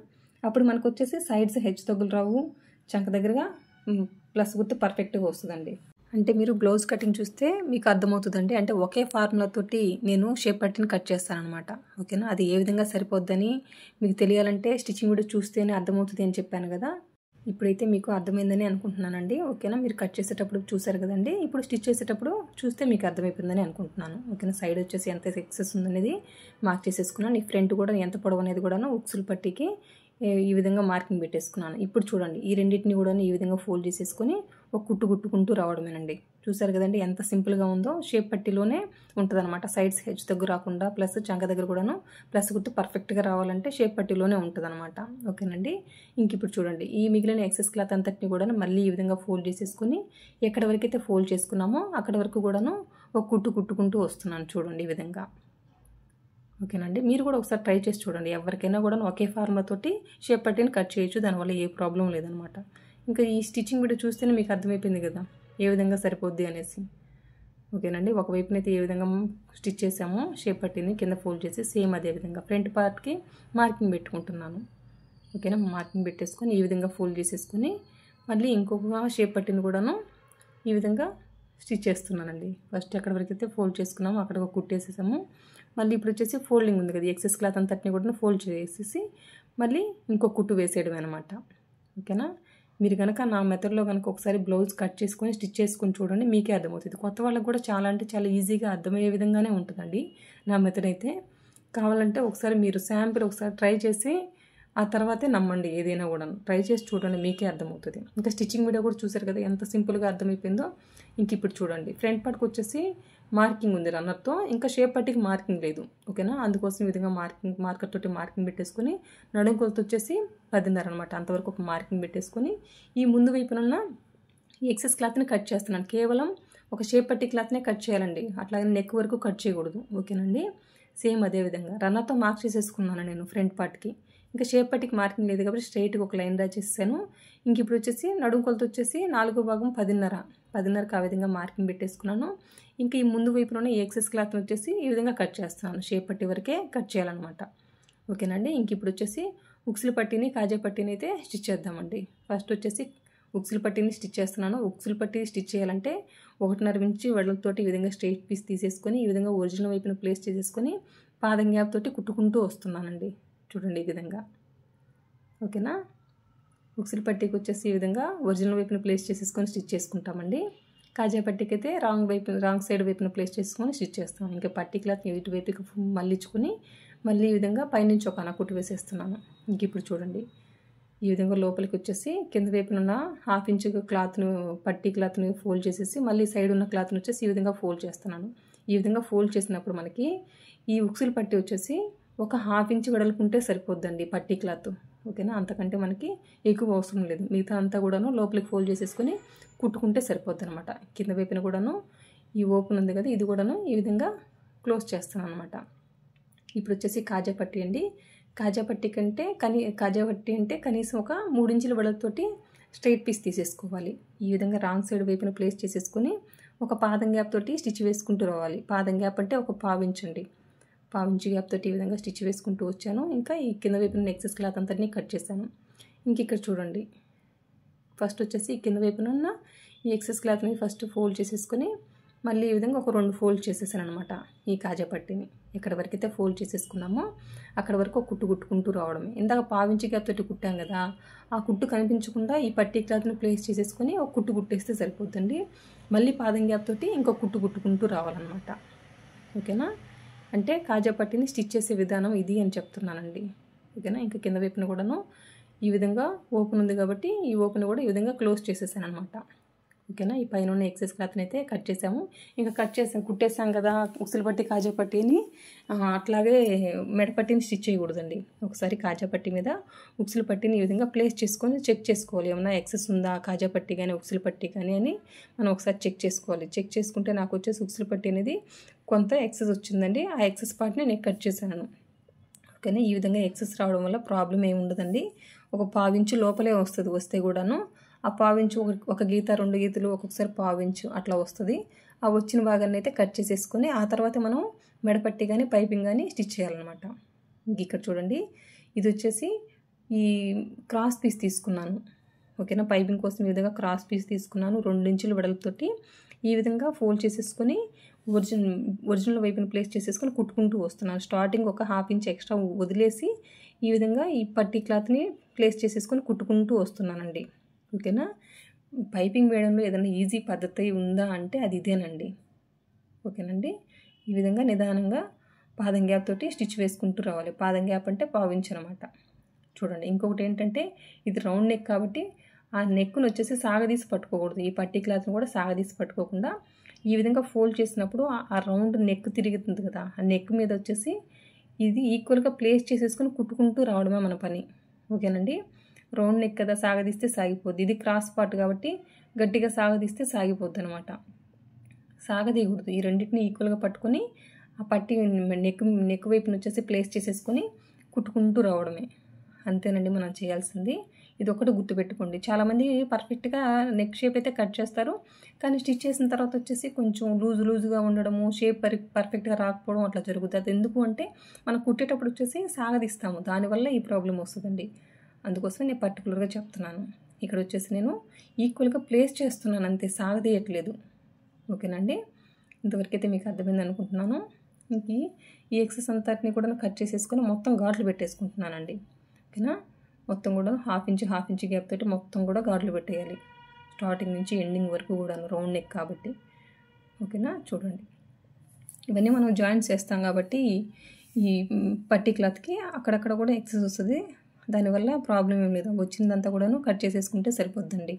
అప్పుడు మనకు వచ్చేసి సైడ్స్ హెచ్చు తగ్గులు రావు, చంక దగ్గరగా ప్లస్ గుర్తు పర్ఫెక్ట్గా వస్తుందండి. అంటే మీరు బ్లౌజ్ కటింగ్ చూస్తే మీకు అర్థమవుతుందండి. అంటే ఒకే ఫార్ములా తోటి నేను షేప్ పట్టిని కట్ చేస్తాను అనమాట. ఓకేనా? అది ఏ విధంగా సరిపోద్దని మీకు తెలియాలంటే స్టిచ్చింగ్ వీడియో చూస్తేనే అర్థమవుతుంది అని చెప్పాను కదా. ఇప్పుడైతే మీకు అర్థమైందని అనుకుంటున్నానండి. ఓకేనా? మీరు కట్ చేసేటప్పుడు చూసారు కదండి, ఇప్పుడు స్టిచ్ చేసేటప్పుడు చూస్తే మీకు అర్థమైపోయిందని అనుకుంటున్నాను. ఓకేనా? సైడ్ వచ్చేసి ఎంత ఎక్సెస్ ఉందనేది మార్క్ చేసేసుకున్నాను. ఈ ఫ్రంట్ కూడా ఎంత పొడవు అనేది కూడా ఉక్సులు పట్టికి ఈ విధంగా మార్కింగ్ పెట్టేసుకున్నాను. ఇప్పుడు చూడండి, ఈ రెండింటిని కూడా ఈ విధంగా ఫోల్డ్ చేసేసుకొని ఒక కుట్టు కుట్టుకుంటూ రావడమేనండి. చూసారు కదండి ఎంత సింపుల్గా ఉందో. షేప్ పట్టిలోనే ఉంటుంది అనమాట. సైడ్స్ హెచ్చు తగ్గు రాకుండా ప్లస్ చంక దగ్గర కూడాను ప్లస్ గుర్తు పర్ఫెక్ట్గా రావాలంటే షేప్ పట్టిలోనే ఉంటుంది అనమాట. ఓకేనండి? ఇంక ఇప్పుడు చూడండి, ఈ మిగిలిన ఎక్సెస్ క్లాత్ అంతటిని కూడా మళ్ళీ ఈ విధంగా ఫోల్డ్ చేసేసుకొని ఎక్కడి వరకు అయితే ఫోల్డ్ చేసుకున్నామో అక్కడ వరకు కూడాను ఒక కుట్టు కుట్టుకుంటూ వస్తున్నాను. చూడండి ఈ విధంగా. ఓకేనండి? మీరు కూడా ఒకసారి ట్రై చేసి చూడండి. ఎవరికైనా కూడా ఒకే ఫార్ములా తోటి షేప్ పట్టిని కట్ చేయొచ్చు, దానివల్ల ఏ ప్రాబ్లం లేదనమాట. ఇంకా ఈ స్టిచ్చింగ్ వీడియో చూస్తేనే మీకు అర్థమైపోయింది కదా ఏ విధంగా సరిపోద్ది అనేసి. ఓకేనండి? ఒకవైపునైతే ఏ విధంగా స్టిచ్ చేసామో షేప్ పట్టిని కింద ఫోల్డ్ చేసి సేమ్ అదే విధంగా ఫ్రంట్ పార్ట్కి మార్కింగ్ పెట్టుకుంటున్నాను. ఓకేనా? మార్కింగ్ పెట్టేసుకొని ఈ విధంగా ఫోల్డ్ చేసేసుకొని మళ్ళీ ఇంకొక షేప్ పట్టిని కూడాను ఈ విధంగా స్టిచ్ చేస్తున్నానండి. ఫస్ట్ ఎక్కడి వరకు అయితే ఫోల్డ్ చేసుకున్నామో అక్కడ ఒక కుట్టేసేసాము. మళ్ళీ ఇప్పుడు వచ్చేసి ఫోల్డింగ్ ఉంది కదా, ఎక్సెస్ క్లాత్ అంతటిని కూడా ఫోల్డ్ చేసేసి మళ్ళీ ఇంకో కుట్టు వేసేయడం అనమాట. ఓకేనా? మీరు కనుక నా మెథడ్లో కనుక ఒకసారి బ్లౌజ్ కట్ చేసుకొని స్టిచ్ చేసుకొని చూడండి, మీకే అర్థమవుతుంది. కొత్త వాళ్ళకి కూడా చాలా అంటే చాలా ఈజీగా అర్థమయ్యే విధంగానే ఉంటుందండి నా మెథడ్ అయితే. కావాలంటే ఒకసారి మీరు శాంపిల్ ఒకసారి ట్రై చేసి ఆ తర్వాతే నమ్మండి. ఏదైనా కూడా ట్రై చేసి చూడండి, మీకే అర్థమవుతుంది. ఇంకా స్టిచ్చింగ్ వీడియో కూడా చూసారు కదా ఎంత సింపుల్గా అర్థమైపోయిందో. ఇంక ఇప్పుడు చూడండి, ఫ్రంట్ పార్ట్కి వచ్చేసి మార్కింగ్ ఉంది రన్నర్తో, ఇంకా షేప్ పట్టికి మార్కింగ్ లేదు. ఓకేనా? అందుకోసం ఈ విధంగా మార్కర్ తోటి మార్కింగ్ పెట్టేసుకొని నడుం కొలత వచ్చేసి 10.5 అనమాట. అంతవరకు ఒక మార్కింగ్ పెట్టేసుకొని ఈ ముందు వైపునున్న ఈ ఎక్సెస్ క్లాత్ని కట్ చేస్తున్నాను. కేవలం ఒక షేప్ పట్టి క్లాత్నే కట్ చేయాలండి, అట్లాగే నెక్ వరకు కట్ చేయకూడదు. ఓకేనండి? సేమ్ అదే విధంగా రన్నర్తో మార్క్ చేసేసుకున్నాను నేను ఫ్రంట్ పార్ట్కి. ఇంకా షేప్ పట్టికి మార్కింగ్ లేదు కాబట్టి స్ట్రైట్గా ఒక లైన్ డ్రా చేసాను. ఇంక ఇప్పుడు వచ్చేసి నడుం కొలత వచ్చేసి 4వ భాగం 10.5కి ఆ విధంగా మార్కింగ్ పెట్టేసుకున్నాను. ఇంకా ఈ ముందు వైపులోనే ఈ ఎక్సెస్ క్లాత్ని వచ్చేసి ఈ విధంగా కట్ చేస్తున్నాను. షేప్ పట్టి వరకే కట్ చేయాలన్నమాట. ఓకేనండి. ఇంక ఇప్పుడు వచ్చేసి ఉక్సులు పట్టీని కాజా పట్టీని అయితే స్టిచ్ చేద్దామండి. ఫస్ట్ వచ్చేసి ఉక్సులు పట్టీని స్టిచ్ చేస్తున్నాను. ఉక్సులు పట్టీ స్టిచ్ చేయాలంటే 1.5 ఇంచు వెడల్పుతోటి ఈ విధంగా స్ట్రైట్ పీస్ తీసేసుకొని ఈ విధంగా ఒరిజినల్ వైపున ప్లేస్ చేసేసుకొని పాదం గ్యాప్ తోటి కుట్టుకుంటూ వస్తున్నానండి. చూడండి ఈ విధంగా. ఓకేనా. ఉక్సులు పట్టీకి వచ్చేసి ఈ విధంగా ఒరిజినల్ వైపున ప్లేస్ చేసేసుకొని స్టిచ్ చేసుకుంటామండి. కాజా పట్టీకి అయితే రాంగ్ సైడ్ వైపున ప్లేస్ చేసుకొని స్టిచ్ చేస్తాను. ఇంకా పట్టీ క్లాత్ని ఇటువైపుకి మళ్ళించుకొని మళ్ళీ ఈ విధంగా పైనుంచి ఒక కుట్టు వేసేస్తున్నాను. ఇంక ఇప్పుడు చూడండి ఈ విధంగా లోపలికి వచ్చేసి కింద వైపున ఉన్న 1/2 ఇంచు క్లాత్ను పట్టీ క్లాత్ని ఫోల్డ్ చేసేసి మళ్ళీ సైడ్ ఉన్న క్లాత్ని వచ్చేసి ఈ విధంగా ఫోల్డ్ చేస్తున్నాను. ఈ విధంగా ఫోల్డ్ చేసినప్పుడు మనకి ఈ ఉక్సులు పట్టీ వచ్చేసి ఒక 1/2 ఇంచు వెడల్పుంటే సరిపోద్దండి పట్టీ క్లాత్. ఓకేనా. అంతకంటే మనకి ఎక్కువ అవసరం లేదు. మిగతా అంతా కూడాను లోపలికి ఫోల్డ్ చేసేసుకొని కుట్టుకుంటే సరిపోద్ది అనమాట. కింద వైపున కూడాను ఈ ఓపెన్ ఉంది కదా, ఇది కూడాను ఈ విధంగా క్లోజ్ చేస్తాను అనమాట. ఇప్పుడు వచ్చేసి కాజా పట్టీ అండి. కాజా పట్టీ అంటే కనీసం ఒక 3 ఇంచుల వెడల్పుతోటి స్ట్రైట్ పీస్ తీసేసుకోవాలి. ఈ విధంగా రాంగ్ సైడ్ వైపున ప్లేస్ చేసేసుకొని ఒక పాదం గ్యాప్ తోటి స్టిచ్ వేసుకుంటూ రావాలి. పాదం గ్యాప్ అంటే ఒక 1/4 ఇంచు అండి. 1/4 ఇంచు గ్యాప్ తోటి ఈ విధంగా స్టిచ్ వేసుకుంటూ వచ్చాను. ఇంకా ఈ కింద వైపున ఎక్సెస్ క్లాత్ అంతటినీ కట్ చేశాను. ఇంక ఇక్కడ చూడండి ఫస్ట్ వచ్చేసి కింద వైపున ఉన్న ఈ ఎక్సెస్ క్లాత్ని ఫస్ట్ ఫోల్డ్ చేసేసుకొని మళ్ళీ ఈ విధంగా ఒక 2 ఫోల్డ్ చేసేసాను అనమాట. ఈ కాజా పట్టీని ఎక్కడ వరకు అయితే ఫోల్డ్ చేసేసుకున్నామో అక్కడ వరకు ఒక కుట్టు కుట్టుకుంటూ రావడమే. ఇందాక 1/4 ఇంచు గ్యాప్ తోటి కుట్టాం కదా, ఆ కుట్టు కనిపించకుండా ఈ పట్టీ క్లాత్ని ప్లేస్ చేసేసుకొని ఒక కుట్టు కుట్టేస్తే సరిపోతుంది. మళ్ళీ పాదం గ్యాప్ తోటి ఇంకో కుట్టు కుట్టుకుంటూ రావాలన్నమాట. ఓకేనా. అంటే కాజా పట్టీని స్టిచ్ చేసే విధానం ఇది అని చెప్తున్నానండి. ఓకేనా. ఇంకా కింద వైపున కూడాను ఈ విధంగా ఓపెన్ ఉంది కాబట్టి ఈ ఓపెన్ కూడా ఈ విధంగా క్లోజ్ చేసేసాను అనమాట. ఓకేనా. ఈ పైన ఉన్న ఎక్సెస్ క్లాత్ని అయితే కట్ చేసాము. ఇంకా కుట్టేసాం కదా ఉక్సులు పట్టీ కాజా పట్టీని, అట్లాగే మెడపట్టీని స్టిచ్ చేయకూడదండి. ఒకసారి కాజా పట్టీ మీద ఉక్సులు పట్టీని ఈ విధంగా ప్లేస్ చేసుకొని చెక్ చేసుకోవాలి. ఏమన్నా ఎక్సెస్ ఉందా కాజా పట్టీ కానీ ఉక్సులు పట్టీ కానీ అని మనం ఒకసారి చెక్ చేసుకోవాలి. చెక్ చేసుకుంటే నాకు వచ్చేసి ఉక్సులు పట్టీ అనేది కొంత ఎక్సెస్ వచ్చిందండి. ఆ ఎక్సెస్ పార్ట్ని నేను కట్ చేశాను. ఓకేనా. ఈ విధంగా ఎక్సెస్ రావడం వల్ల ప్రాబ్లం ఏమి ఉండదండి. ఒక 1/4 ఇంచు లోపలే వస్తుంది. వస్తే కూడాను ఆ 1/4 ఇంచు ఒక గీత 2 గీతలు ఒక్కొక్కసారి 1/4 ఇంచు అట్లా వస్తుంది. ఆ వచ్చిన భాగాన్ని అయితే కట్ చేసేసుకొని ఆ తర్వాత మనం మెడపట్టి కానీ పైపింగ్ కానీ స్టిచ్ చేయాలన్నమాట. ఇంక ఇక్కడ చూడండి ఇది వచ్చేసి ఈ క్రాస్ పీస్ తీసుకున్నాను. ఓకేనా. పైపింగ్ కోసం ఈ విధంగా క్రాస్ పీస్ తీసుకున్నాను. 2 ఇంచుల వెడల్పుతోటి ఈ విధంగా ఫోల్డ్ చేసేసుకొని ఒరిజినల్ వైపున ప్లేస్ చేసేసుకొని కుట్టుకుంటూ వస్తున్నాను. స్టార్టింగ్ ఒక 1/2 ఇంచ్ ఎక్స్ట్రా వదిలేసి ఈ విధంగా ఈ పట్టీ క్లాత్ని ప్లేస్ చేసేసుకొని కుట్టుకుంటూ వస్తున్నానండి. ఓకేనా. పైపింగ్ వేయడంలో ఏదైనా ఈజీ పద్ధతి ఉందా అంటే అది ఇదేనండి. ఓకేనండి. ఈ విధంగా నిదానంగా పాదం గ్యాప్ తోటి స్టిచ్ వేసుకుంటూ రావాలి. పాదం గ్యాప్ అంటే 1/4 ఇంచ్ అనమాట. చూడండి ఇంకొకటి ఏంటంటే ఇది రౌండ్ నెక్ కాబట్టి ఆ నెక్ను వచ్చేసి సాగదీసి పట్టుకోకూడదు. ఈ పట్టీ క్లాత్ని కూడా సాగదీసి పట్టుకోకుండా ఈ విధంగా ఫోల్డ్ చేసినప్పుడు ఆ రౌండ్ నెక్ తిరుగుతుంది కదా, ఆ నెక్ మీద వచ్చేసి ఇది ఈక్వల్గా ప్లేస్ చేసేసుకొని కుట్టుకుంటూ రావడమే మన పని. ఓకేనండి. రౌండ్ నెక్ కదా, సాగదీస్తే సాగిపోద్ది. ఇది క్రాస్ పార్ట్ కాబట్టి గట్టిగా సాగదీస్తే సాగిపోద్ది అనమాట. సాగదీయకూడదు. ఈ రెండింటిని ఈక్వల్గా పట్టుకొని ఆ పట్టీ నెక్ వైపున వచ్చేసి ప్లేస్ చేసేసుకొని కుట్టుకుంటూ రావడమే. అంతేనండి మనం చేయాల్సింది. ఇది ఒకటి గుర్తుపెట్టుకోండి. చాలామంది పర్ఫెక్ట్గా నెక్ షేప్ అయితే కట్ చేస్తారు, కానీ స్టిచ్ చేసిన తర్వాత వచ్చేసి కొంచెం లూజుగా ఉండడము, షేప్ పర్ఫెక్ట్గా రాకపోవడం అట్లా జరుగుతుంది. అది ఎందుకు అంటే మనం కుట్టేటప్పుడు వచ్చేసి సాగదీస్తాము, దానివల్ల ఈ ప్రాబ్లం వస్తుందండి. అందుకోసం నేను పర్టికులర్గా చెప్తున్నాను. ఇక్కడ వచ్చేసి నేను ఈక్వల్గా ప్లేస్ చేస్తున్నాను అంతే, సాగదీయట్లేదు. ఓకేనండి. ఇంతవరకైతే మీకు అర్థమైంది అనుకుంటున్నాను. ఇంక ఈ ఎక్సెస్ అంతటిని కూడా కట్ చేసేసుకొని మొత్తం ఘాట్లు పెట్టేసుకుంటున్నానండి. ఓకేనా. మొత్తం కూడా 1/2 ఇంచ్ గ్యాప్ తోటి మొత్తం కూడా ఘాట్లు పెట్టేయాలి. స్టార్టింగ్ నుంచి ఎండింగ్ వరకు కూడా రౌండ్ నెక్ కాబట్టి. ఓకేనా. చూడండి ఇవన్నీ మనం జాయింట్స్ వేస్తాం కాబట్టి ఈ పట్టీ క్లాత్కి అక్కడక్కడ కూడా ఎక్సెస్ వస్తుంది. దానివల్ల ప్రాబ్లం ఏం లేదు. వచ్చిందంతా కూడాను కట్ చేసేసుకుంటే సరిపోద్దండి.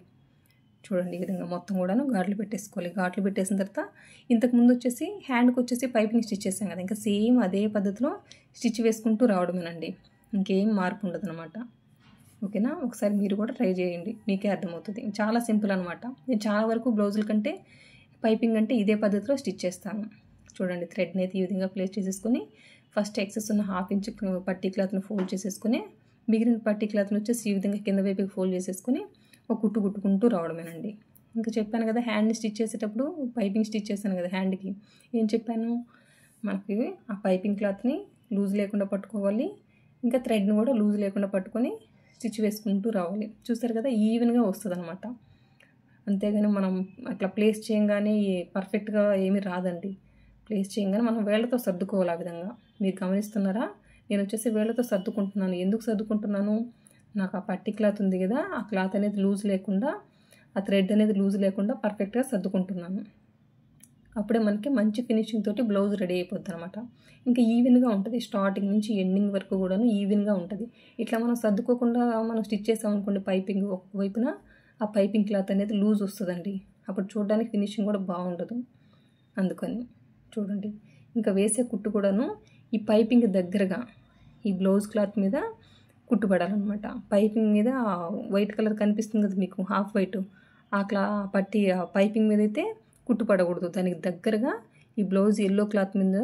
చూడండి ఈ విధంగా మొత్తం కూడాను ఘాట్లు పెట్టేసుకోవాలి. ఘాట్లు పెట్టేసిన తర్వాత ఇంతకుముందు వచ్చేసి హ్యాండ్కి వచ్చేసి పైపింగ్ స్టిచ్ చేసాం కదా, ఇంకా సేమ్ అదే పద్ధతిలో స్టిచ్ వేసుకుంటూ రావడమేనండి. ఇంకేం మార్పు ఉండదు అనమాట. ఓకేనా. ఒకసారి మీరు కూడా ట్రై చేయండి, మీకే అర్థమవుతుంది. చాలా సింపుల్ అనమాట. నేను చాలా వరకు బ్లౌజుల కంటే పైపింగ్ అంటే ఇదే పద్ధతిలో స్టిచ్ చేస్తాను. చూడండి థ్రెడ్ని అయితే ఈ విధంగా ప్లేస్ చేసేసుకొని ఫస్ట్ ఎక్సెస్ ఉన్న 1/2 ఇంచ్ పట్టీ క్లాత్ని ఫోల్డ్ చేసేసుకొని మిగిలిన పట్టీ క్లాత్ని వచ్చేసి ఈ విధంగా కింద వైపుకి ఫోల్డ్ చేసేసుకొని ఒక కుట్టు కుట్టుకుంటూ రావడమేనండి. ఇంకా చెప్పాను కదా హ్యాండ్ని స్టిచ్ చేసేటప్పుడు పైపింగ్ స్టిచ్ చేశాను కదా హ్యాండ్కి, ఏం చెప్పాను, మనకి ఆ పైపింగ్ క్లాత్ని లూజ్ లేకుండా పట్టుకోవాలి, ఇంకా థ్రెడ్ని కూడా లూజ్ లేకుండా పట్టుకొని స్టిచ్ వేసుకుంటూ రావాలి. చూస్తారు కదా ఈవెన్గా వస్తుంది అనమాట. అంతేగాని మనం అట్లా ప్లేస్ చేయగానే పర్ఫెక్ట్గా ఏమీ రాదండి. ప్లేస్ చేయగానే మనం వేళ్ళతో సర్దుకోవాలి. ఆ విధంగా మీరు గమనిస్తున్నారా? నేను వచ్చేసి వేళ్ళతో సర్దుకుంటున్నాను. ఎందుకు సర్దుకుంటున్నాను, నాకు ఆ పట్టి క్లాత్ ఉంది కదా, ఆ క్లాత్ అనేది లూజ్ లేకుండా, ఆ థ్రెడ్ అనేది లూజ్ లేకుండా పర్ఫెక్ట్గా సర్దుకుంటున్నాను. అప్పుడే మనకి మంచి ఫినిషింగ్ తోటి బ్లౌజ్ రెడీ అయిపోద్ది అనమాట. ఇంకా ఈవెన్గా ఉంటుంది, స్టార్టింగ్ నుంచి ఎండింగ్ వరకు కూడాను ఈవెన్గా ఉంటుంది. ఇట్లా మనం సర్దుకోకుండా మనం స్టిచ్ చేసామనుకోండి పైపింగ్ ఒకవైపున, ఆ పైపింగ్ క్లాత్ అనేది లూజ్ వస్తుందండి. అప్పుడు చూడడానికి ఫినిషింగ్ కూడా బాగుండదు. అందుకని చూడండి, ఇంకా వేసే కుట్టు కూడాను ఈ పైపింగ్ దగ్గరగా ఈ బ్లౌజ్ క్లాత్ మీద కుట్టుపడాలన్నమాట. పైపింగ్ మీద వైట్ కలర్ కనిపిస్తుంది కదా మీకు, హాఫ్ వైట్, ఆ పట్టి ఆ పైపింగ్ మీద అయితే కుట్టుపడకూడదు. దానికి దగ్గరగా ఈ బ్లౌజ్ ఎల్లో క్లాత్ మీద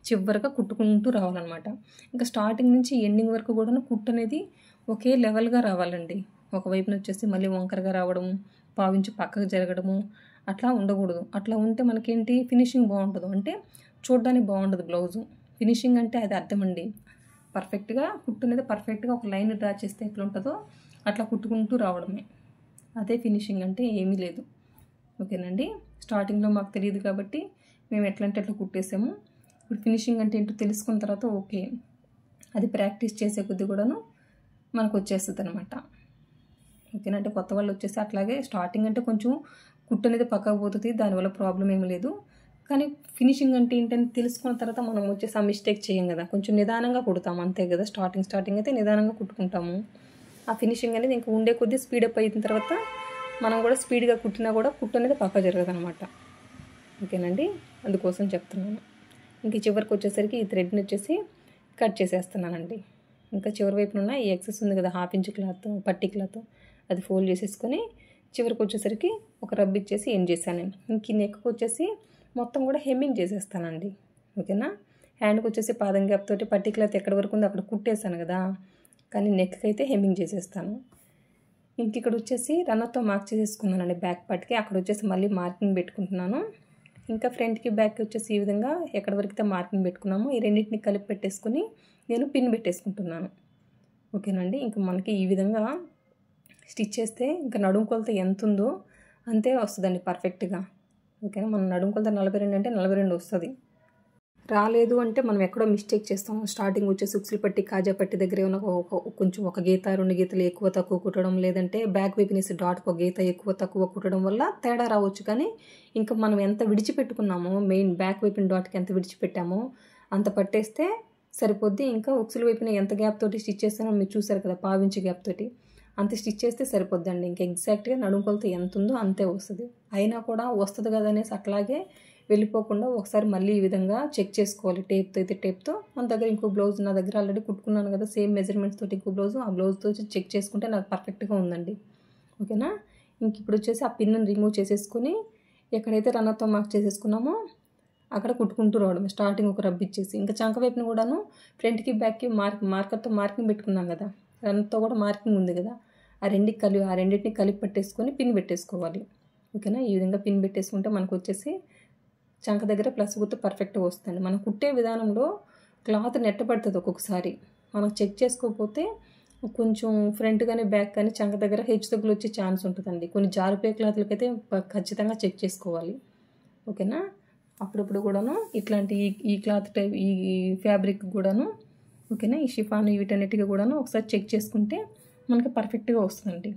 చివరిగా కుట్టుకుంటూ రావాలన్నమాట. ఇంకా స్టార్టింగ్ నుంచి ఎండింగ్ వరకు కూడా కుట్టు అనేది ఒకే లెవెల్గా రావాలండి. ఒకవైపున వచ్చేసి మళ్ళీ వంకరగా రావడము, పావించి పక్కకు జరగడము అట్లా ఉండకూడదు. అట్లా ఉంటే మనకేంటి ఫినిషింగ్ బాగుంటుంది, అంటే చూడడానికి బాగుండదు బ్లౌజు. ఫినిషింగ్ అంటే అది అర్థం అండి. పర్ఫెక్ట్గా కుట్టు అనేది పర్ఫెక్ట్గా ఒక లైన్ డ్రా చేస్తే ఎట్లా ఉంటుందో అట్లా కుట్టుకుంటూ రావడమే, అదే ఫినిషింగ్ అంటే ఏమీ లేదు. ఓకేనండి. స్టార్టింగ్లో మాకు తెలియదు కాబట్టి మేము ఎట్లా అంటే అట్లా కుట్టేసాము. ఇప్పుడు ఫినిషింగ్ అంటే ఏంటో తెలుసుకున్న తర్వాత ఓకే, అది ప్రాక్టీస్ చేసే కొద్దీ కూడాను మనకు వచ్చేస్తుంది అనమాట. ఓకేనా. అంటే కొత్త వాళ్ళు వచ్చేసి అట్లాగే స్టార్టింగ్ అంటే కొంచెం కుట్టు అనేది పక్కకు పోతుంది, దానివల్ల ప్రాబ్లం ఏమీ లేదు. కానీ ఫినిషింగ్ అంటే ఏంటని తెలుసుకున్న తర్వాత మనం వచ్చేసి ఆ మిస్టేక్ చేయం కదా, కొంచెం నిదానంగా కుడతాము అంతే కదా. స్టార్టింగ్ అయితే నిదానంగా కుట్టుకుంటాము. ఆ ఫినిషింగ్ అనేది ఇంకా ఉండే కొద్దీ స్పీడప్ అయిన తర్వాత మనం కూడా స్పీడ్గా కుట్టినా కూడా కుట్టు అనేది పక్క జరగదు అనమాట. ఓకేనండి, అందుకోసం చెప్తున్నాను. ఇంక చివరికి వచ్చేసరికి ఈ థ్రెడ్ని వచ్చేసి కట్ చేసేస్తున్నానండి. ఇంకా చివరి వైపున ఈ ఎక్సెస్ ఉంది కదా, హాఫ్ ఇంచ్ క్లాత్, పట్టి క్లాత్, అది ఫోల్డ్ చేసేసుకొని చివరికి వచ్చేసరికి ఒక రబ్ ఇచ్చేసి ఎండ్ చేశాను. ఇంక ఈ నెక్కి వచ్చేసి మొత్తం కూడా హెమ్మింగ్ చేసేస్తానండి. ఓకేనా. హ్యాండ్కి వచ్చేసి పాదం గ్యాప్ తోటి పట్టి క్లాత్ ఎక్కడి వరకు ఉందో అక్కడ కుట్టేశాను కదా, కానీ నెక్కి అయితే హెమ్మింగ్ చేసేస్తాను. ఇంక ఇక్కడ వచ్చేసి రన్నర్తో మార్క్ చేసేసుకున్నానండి బ్యాక్ పార్ట్కి. అక్కడ వచ్చేసి మళ్ళీ మార్కింగ్ పెట్టుకుంటున్నాను. ఇంకా ఫ్రంట్కి బ్యాక్కి వచ్చేసి ఈ విధంగా ఎక్కడి వరకైతే మార్కింగ్ పెట్టుకున్నామో ఈ రెండింటిని కలిపి పెట్టేసుకొని నేను పిన్ పెట్టేసుకుంటున్నాను. ఓకేనండి. ఇంకా మనకి ఈ విధంగా స్టిచ్ చేస్తే ఇంకా నడుము కొలత ఎంత ఉందో అంతే వస్తుందండి పర్ఫెక్ట్గా. ఓకేనా. మన నడుము కొలత 42 అంటే 42 వస్తుంది. రాలేదు అంటే మనం ఎక్కడో మిస్టేక్ చేస్తాం. స్టార్టింగ్ వచ్చేసి ఉక్సులు పట్టి కాజా పట్టి దగ్గర ఏమైనా కొంచెం ఒక గీత 2 గీతలు ఎక్కువ తక్కువ కుట్టడం, లేదంటే బ్యాక్ వైపు వేసి డాట్కి ఒక గీత ఎక్కువ తక్కువ కుట్టడం వల్ల తేడా రావచ్చు. కానీ ఇంకా మనం ఎంత విడిచిపెట్టుకున్నామో, మెయిన్ బ్యాక్ వైపున డాట్కి ఎంత విడిచిపెట్టామో అంత పట్టేస్తే సరిపోద్ది. ఇంకా ఉక్సులు వైపున ఎంత గ్యాప్ తోటి స్టిచ్ చేస్తానో మీరు చూసారు కదా, పావించి గ్యాప్ తోటి అంత స్టిచ్ చేస్తే సరిపోద్దండి. ఇంకా ఎగ్జాక్ట్గా నడుము కొలత ఎంత ఉందో అంతే వస్తుంది. అయినా కూడా వస్తుంది కదా అనేసి అట్లాగే వెళ్ళిపోకుండా ఒకసారి మళ్ళీ ఈ విధంగా చెక్ చేసుకోవాలి. టేప్తో అయితే టేప్తో, మన దగ్గర ఇంకో బ్లౌజ్ నా దగ్గర ఆల్రెడీ కుట్టుకున్నాను కదా సేమ్ మెజర్మెంట్స్ తోటి ఇంకో బ్లౌజ్, ఆ బ్లౌజ్తో చెక్ చేసుకుంటే నాకు పర్ఫెక్ట్గా ఉందండి. ఓకేనా. ఇంక ఇప్పుడు వచ్చేసి ఆ పిన్ని రిమూవ్ చేసేసుకొని ఎక్కడైతే రన్నర్తో మార్క్ చేసేసుకున్నామో అక్కడ కుట్టుకుంటూ రావడం. స్టార్టింగ్ ఒక రబ్ ఇచ్చేసి ఇంకా చంక వైపుని కూడాను ఫ్రంట్కి బ్యాక్కి మార్కర్తో మార్కింగ్ పెట్టుకున్నాం కదా, రన్నర్తో కూడా మార్కింగ్ ఉంది కదా, ఆ రెండింటిని కలిపి పట్టేసుకొని పిన్ పెట్టేసుకోవాలి. ఓకేనా. ఈ విధంగా పిన్ పెట్టేసుకుంటే మనకు వచ్చేసి చంక దగ్గర ప్లస్ గుర్తు పర్ఫెక్ట్గా వస్తుంది. మనం కుట్టే విధానంలో క్లాత్ నెట్టబడుతుంది. ఒక్కొక్కసారి మనం చెక్ చేసుకోకపోతే కొంచెం ఫ్రంట్ కానీ బ్యాక్ కానీ చంక దగ్గర హెచ్చు తగ్గులు వచ్చే ఛాన్స్ ఉంటుందండి. కొన్ని జారిపోయే క్లాత్లకైతే ఖచ్చితంగా చెక్ చేసుకోవాలి. ఓకేనా. అప్పుడప్పుడు కూడాను ఇట్లాంటి ఈ క్లాత్ టైప్ ఈ ఫ్యాబ్రిక్ కూడాను ఓకేనా, ఈ షిఫాన్ వీటన్నిటిగా కూడాను ఒకసారి చెక్ చేసుకుంటే మనకి పర్ఫెక్ట్గా వస్తుందండి.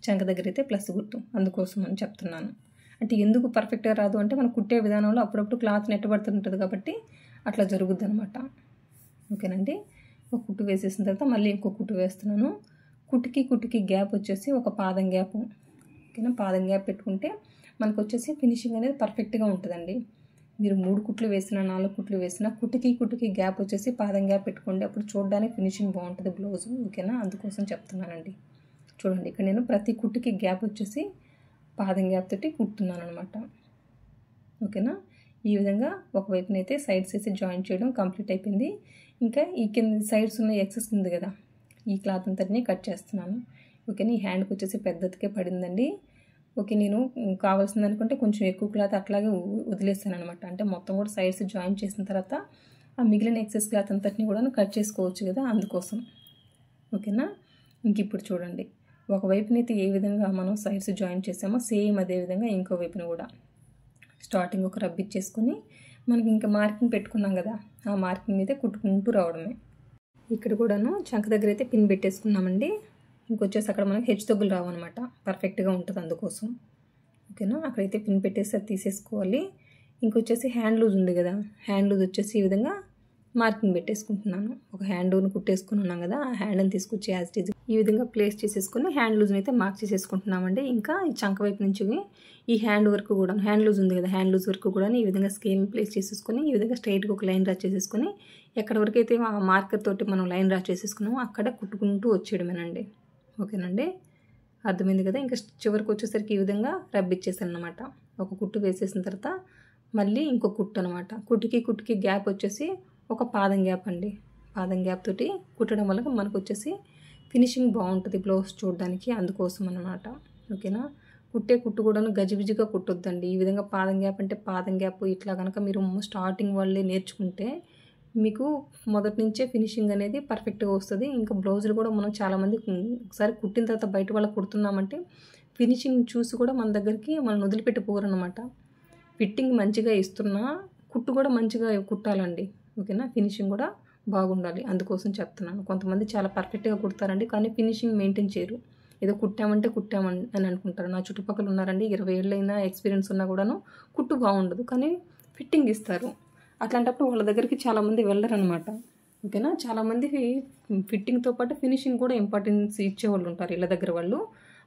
చంక దగ్గర అయితే ప్లస్ గుర్తు, అందుకోసం అని చెప్తున్నాను. అంటే ఎందుకు పర్ఫెక్ట్గా రాదు అంటే మనం కుట్టే విధానంలో అప్పుడప్పుడు క్లాత్ నెట్టబడుతుంటుంది కాబట్టి అట్లా జరుగుద్ది అనమాట. ఓకేనండి. ఒక కుట్టు వేసేసిన తర్వాత మళ్ళీ ఇంకో కుట్టు వేస్తున్నాను. కుట్టుకి గ్యాప్ వచ్చేసి ఒక పాదం గ్యాప్. ఓకేనా. పాదం గ్యాప్ పెట్టుకుంటే మనకు వచ్చేసి ఫినిషింగ్ అనేది పర్ఫెక్ట్గా ఉంటుందండి. మీరు 3 కుట్లు వేసినా 4 కుట్లు వేసినా కుట్టుకి గ్యాప్ వచ్చేసి పాదం గ్యాప్ పెట్టుకోండి, అప్పుడు చూడడానికి ఫినిషింగ్ బాగుంటుంది బ్లౌజ్. ఓకేనా. అందుకోసం చెప్తున్నానండి. చూడండి, ఇక్కడ నేను ప్రతి కుట్టుకి గ్యాప్ వచ్చేసి పాదం గ్యాప్ తోటి కుట్టున్నాను అనమాట. ఓకేనా. ఈ విధంగా ఒకవైపునైతే సైడ్స్ వేసి జాయిన్ చేయడం కంప్లీట్ అయిపోయింది. ఇంకా ఈ కింద సైడ్స్ ఉన్న ఎక్సెస్ ఉంది కదా, ఈ క్లాత్ అంతటిని కట్ చేస్తున్నాను. ఓకేనా. ఈ హ్యాండ్కి వచ్చేసి పెద్దదికే పడిందండి. ఓకే, నేను కావాల్సింది అనుకుంటే కొంచెం ఎక్కువ క్లాత్ అట్లాగే వదిలేస్తాను అనమాట. అంటే మొత్తం కూడా సైడ్స్ జాయిన్ చేసిన తర్వాత ఆ మిగిలిన ఎక్సెస్ క్లాత్ అంతటిని కూడా కట్ చేసుకోవచ్చు కదా, అందుకోసం. ఓకేనా. ఇంక ఇప్పుడు చూడండి, ఒకవైపునైతే ఏ విధంగా మనం సైడ్స్ జాయిన్ చేసామో సేమ్ అదే విధంగా ఇంకో వైపున కూడా స్టార్టింగ్ ఒక రబ్ ఇచ్చేసుకొని మనకి ఇంకా మార్కింగ్ పెట్టుకున్నాం కదా, ఆ మార్కింగ్ మీదే కుట్టుకుంటూ రావడమే. ఇక్కడ కూడాను చంక దగ్గర అయితే పిన్ పెట్టేసుకున్నామండి. ఇంకొచ్చేసి అక్కడ మనకి హెచ్చు తగ్గులు రావన్నమాట, పర్ఫెక్ట్గా ఉంటుంది అందుకోసం. ఓకేనా, అక్కడైతే పిన్ పెట్టేసి అది తీసేసుకోవాలి. ఇంకొచ్చేసి హ్యాండ్ లూజ్ ఉంది కదా, హ్యాండ్ లూజ్ వచ్చేసి ఈ విధంగా మార్కింగ్ పెట్టేసుకుంటున్నాను. ఒక హ్యాండ్ లూజ్ని కుట్టేసుకుని ఉన్నాం కదా, ఆ హ్యాండ్ని తీసుకొచ్చి యాజ్ ఇట్ ఈజ్ ఈ విధంగా ప్లేస్ చేసేసుకొని హ్యాండ్ లూజ్ని అయితే మార్క్ చేసేసుకుంటున్నామండి. ఇంకా ఈ చంక వైపు నుంచి ఈ హ్యాండ్ వరకు కూడా, హ్యాండ్ లూజ్ ఉంది కదా, హ్యాండ్ లూజ్ వరకు కూడా ఈ విధంగా స్కేల్ని ప్లేస్ చేసేసుకొని ఈ విధంగా స్ట్రైట్గా ఒక లైన్ డ్రా చేసేసుకొని ఎక్కడి వరకు అయితే ఆ మార్కర్ తోటి మనం లైన్ డ్రా చేసేసుకున్నామో అక్కడ కుట్టుకుంటూ వచ్చేయడమేనండి. ఓకేనండి, అర్థమైంది కదా. ఇంకా చివరికి వచ్చేసరికి ఈ విధంగా రబ్ ఇచ్చేసాను అనమాట. ఒక కుట్టు వేసేసిన తర్వాత మళ్ళీ ఇంకో కుట్టు అనమాట. కుట్టుకి గ్యాప్ వచ్చేసి ఒక పాదం గ్యాప్ అండి. పాదం గ్యాప్ తోటి కుట్టడం వల్ల మనకు వచ్చేసి ఫినిషింగ్ బాగుంటుంది బ్లౌజ్ చూడడానికి, అందుకోసం అనమాట. ఓకేనా, కుట్టు కూడాను గజిబిజిగా కుట్టొద్దండి. ఈ విధంగా పాదం గ్యాప్ అంటే పాదం గ్యాప్ ఇట్లా కనుక మీరు స్టార్టింగ్ వాళ్ళే నేర్చుకుంటే మీకు మొదటి నుంచే ఫినిషింగ్ అనేది పర్ఫెక్ట్గా వస్తుంది. ఇంకా బ్లౌజులు కూడా మనం చాలామంది ఒకసారి కుట్టిన తర్వాత బయట వాళ్ళకి కుడుతున్నామంటే ఫినిషింగ్ చూసి కూడా మన దగ్గరికి మనం వదిలిపెట్టిపోరనమాట. ఫిట్టింగ్ మంచిగా ఇస్తున్నా కుట్టు కూడా మంచిగా కుట్టాలండి. ఓకేనా, ఫినిషింగ్ కూడా బాగుండాలి, అందుకోసం చెప్తున్నాను. కొంతమంది చాలా పర్ఫెక్ట్గా కుడతారండి, కానీ ఫినిషింగ్ మెయింటైన్ చేయరు. ఏదో కుట్టామని అనుకుంటారు. నా చుట్టుపక్కల ఉన్నారండి, 20 ఏళ్ళైనా ఎక్స్పీరియన్స్ ఉన్నా కూడాను కుట్టు బాగుండదు, కానీ ఫిట్టింగ్ ఇస్తారు. అట్లాంటప్పుడు వాళ్ళ దగ్గరికి చాలామంది వెళ్ళరనమాట. ఓకేనా, చాలామంది ఫిట్టింగ్తో పాటు ఫినిషింగ్ కూడా ఇంపార్టెన్స్ ఇచ్చేవాళ్ళు ఉంటారు ఇళ్ళ దగ్గర వాళ్ళు,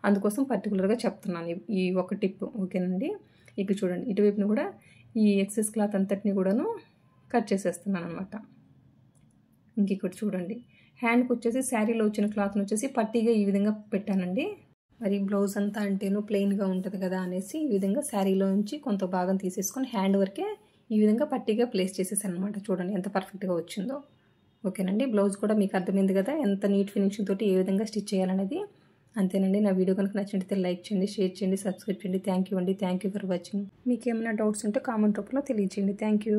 అందుకోసం పర్టికులర్గా చెప్తున్నాను ఈ ఒక టిప్. ఓకేనండి, ఇక చూడండి, ఇటువైపున కూడా ఈ ఎక్సెస్ క్లాత్ అంతటిని కూడాను కట్ చేసేస్తున్నాను అనమాట. ఇంక ఇక్కడ చూడండి, హ్యాండ్కి వచ్చేసి శారీలో వచ్చిన క్లాత్ని వచ్చేసి పట్టీగా ఈ విధంగా పెట్టానండి. మరి బ్లౌజ్ అంతా అంటేను ప్లెయిన్గా ఉంటుంది కదా అనేసి ఈ విధంగా శారీలో నుంచి కొంత భాగం తీసేసుకొని హ్యాండ్ వరకే ఈ విధంగా పట్టీగా ప్లేస్ చేసేసాను అనమాట. చూడండి ఎంత పర్ఫెక్ట్గా వచ్చిందో. ఓకేనండి, బ్లౌజ్ కూడా మీకు అర్థమైంది కదా ఎంత నీట్ ఫినిషింగ్ తోటి ఏ విధంగా స్టిచ్ చేయాలనేది. అంతేనండి, నా వీడియో కనుక నచ్చినట్లయితే లైక్ చేయండి, షేర్ చేయండి, సబ్స్క్రైబ్ చేయండి. థ్యాంక్ యూ అండి, థ్యాంక్ యూ ఫర్ వాచింగ్. మీకు ఏమైనా డౌట్స్ ఉంటే కామెంట్ రూపంలో తెలియజేయండి. Thank you.